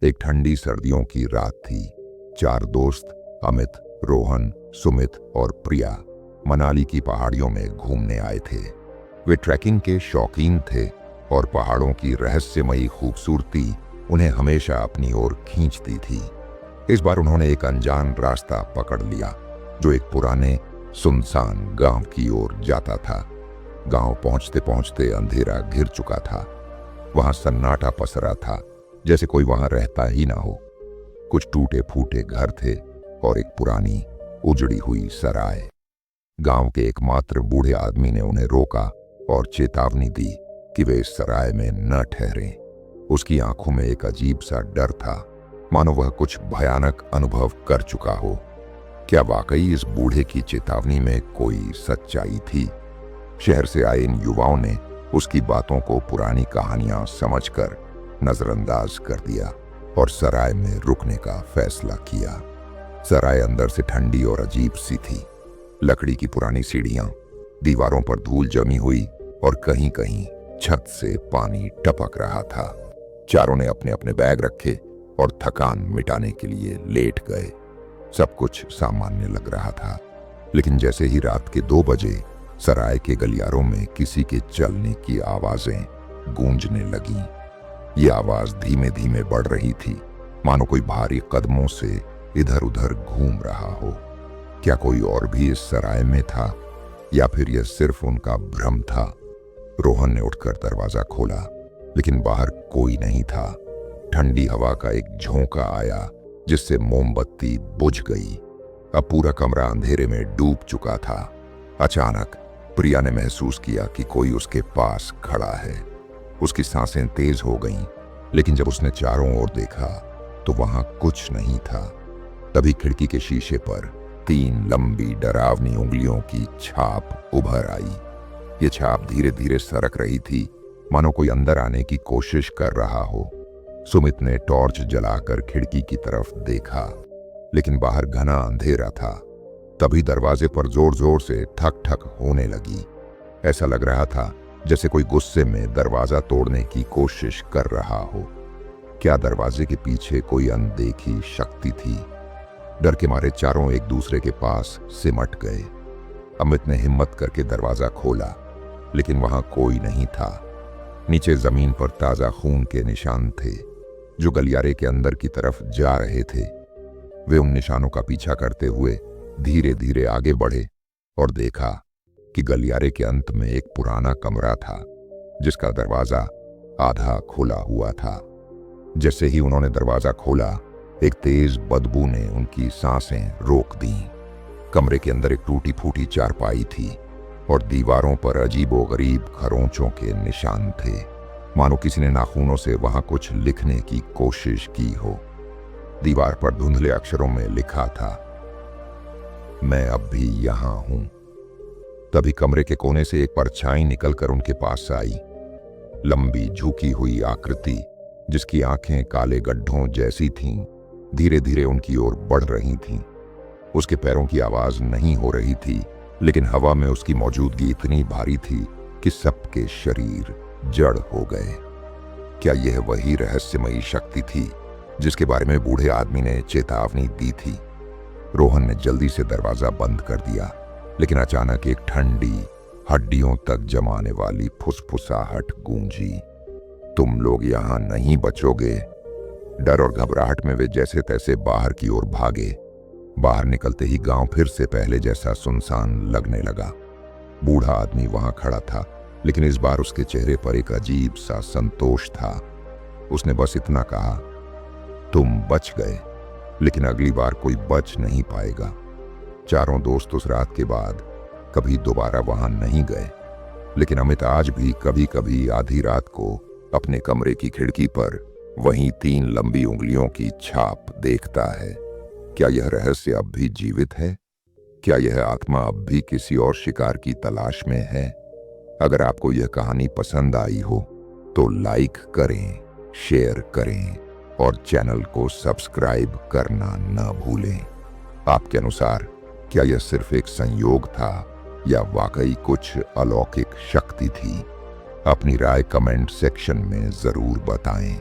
एक ठंडी सर्दियों की रात थी। चार दोस्त अमित, रोहन, सुमित और प्रिया मनाली की पहाड़ियों में घूमने आए थे। वे ट्रैकिंग के शौकीन थे और पहाड़ों की रहस्यमयी खूबसूरती उन्हें हमेशा अपनी ओर खींचती थी। इस बार उन्होंने एक अनजान रास्ता पकड़ लिया जो एक पुराने सुनसान गांव की ओर जाता था। गांव पहुंचते पहुंचते अंधेरा घिर चुका था। वहां सन्नाटा पसरा था, जैसे कोई वहां रहता ही ना हो। कुछ टूटे फूटे घर थे और एक पुरानी उजड़ी हुई सराय। गांव के एकमात्र बूढ़े आदमी ने उन्हें रोका और चेतावनी दी कि वे इस सराय में न ठहरें। उसकी आंखों में एक अजीब सा डर था, मानो वह कुछ भयानक अनुभव कर चुका हो। क्या वाकई इस बूढ़े की चेतावनी में कोई सच्चाई थी? शहर से आए इन युवाओं ने उसकी बातों को पुरानी कहानियां समझकर नजरअंदाज कर दिया और सराय में रुकने का फैसला किया। सराय अंदर से ठंडी और अजीब सी थी। लकड़ी की पुरानी सीढ़ियां, दीवारों पर धूल जमी हुई और कहीं कहीं छत से पानी टपक रहा था। चारों ने अपने अपने बैग रखे और थकान मिटाने के लिए लेट गए। सब कुछ सामान्य लग रहा था, लेकिन जैसे ही रात के 2 बजे सराय के गलियारों में किसी के चलने की आवाजें गूंजने लगीं। ये आवाज धीमे धीमे बढ़ रही थी, मानो कोई भारी कदमों से इधर उधर घूम रहा हो। क्या कोई और भी इस सराय में था या फिर यह सिर्फ उनका भ्रम था? रोहन ने उठकर दरवाजा खोला, लेकिन बाहर कोई नहीं था। ठंडी हवा का एक झोंका आया जिससे मोमबत्ती बुझ गई। अब पूरा कमरा अंधेरे में डूब चुका था। अचानक प्रिया ने महसूस किया कि कोई उसके पास खड़ा है। उसकी सांसें तेज हो गईं, लेकिन जब उसने चारों ओर देखा तो वहां कुछ नहीं था। तभी खिड़की के शीशे पर 3 लंबी डरावनी उंगलियों की छाप उभर आई। ये छाप धीरे धीरे सरक रही थी, मानो कोई अंदर आने की कोशिश कर रहा हो। सुमित ने टॉर्च जलाकर खिड़की की तरफ देखा, लेकिन बाहर घना अंधेरा था। तभी दरवाजे पर जोर जोर से ठक ठक होने लगी। ऐसा लग रहा था जैसे कोई गुस्से में दरवाजा तोड़ने की कोशिश कर रहा हो। क्या दरवाजे के पीछे कोई अनदेखी शक्ति थी? डर के मारे चारों एक दूसरे के पास सिमट गए। अमित ने हिम्मत करके दरवाजा खोला, लेकिन वहां कोई नहीं था। नीचे जमीन पर ताजा खून के निशान थे जो गलियारे के अंदर की तरफ जा रहे थे। वे उन निशानों का पीछा करते हुए धीरे धीरे आगे बढ़े और देखा कि गलियारे के अंत में एक पुराना कमरा था जिसका दरवाजा आधा खुला हुआ था। जैसे ही उन्होंने दरवाजा खोला, एक तेज बदबू ने उनकी सांसें रोक दी। कमरे के अंदर एक टूटी फूटी चारपाई थी और दीवारों पर अजीबोगरीब खरोंचों के निशान थे, मानो किसी ने नाखूनों से वहां कुछ लिखने की कोशिश की हो। दीवार पर धुंधले अक्षरों में लिखा था, मैं अब भी यहां हूं। तभी कमरे के कोने से एक परछाई निकलकर उनके पास आई। लंबी झुकी हुई आकृति जिसकी आंखें काले गड्ढों जैसी थीं, धीरे धीरे उनकी ओर बढ़ रही थीं। उसके पैरों की आवाज नहीं हो रही थी, लेकिन हवा में उसकी मौजूदगी इतनी भारी थी कि सबके शरीर जड़ हो गए। क्या यह वही रहस्यमयी शक्ति थी जिसके बारे में बूढ़े आदमी ने चेतावनी दी थी? रोहन ने जल्दी से दरवाजा बंद कर दिया, लेकिन अचानक एक ठंडी, हड्डियों तक जमाने वाली फुसफुसाहट गूंजी। तुम लोग यहां नहीं बचोगे। डर और घबराहट में वे जैसे तैसे बाहर की ओर भागे। बाहर निकलते ही गांव फिर से पहले जैसा सुनसान लगने लगा। बूढ़ा आदमी वहां खड़ा था, लेकिन इस बार उसके चेहरे पर एक अजीब सा संतोष था। उसने बस इतना कहा, तुम बच गए, लेकिन अगली बार कोई बच नहीं पाएगा। चारों दोस्त उस रात के बाद कभी दोबारा वहां नहीं गए, लेकिन अमित आज भी कभी कभी आधी रात को अपने कमरे की खिड़की पर वहीं 3 लंबी उंगलियों की छाप देखता है। क्या यह रहस्य अब भी जीवित है? क्या यह आत्मा अब भी किसी और शिकार की तलाश में है? अगर आपको यह कहानी पसंद आई हो तो लाइक करें, शेयर करें और चैनल को सब्सक्राइब करना न भूलें। आपके अनुसार क्या यह सिर्फ एक संयोग था या वाकई कुछ अलौकिक शक्ति थी? अपनी राय कमेंट सेक्शन में जरूर बताएं।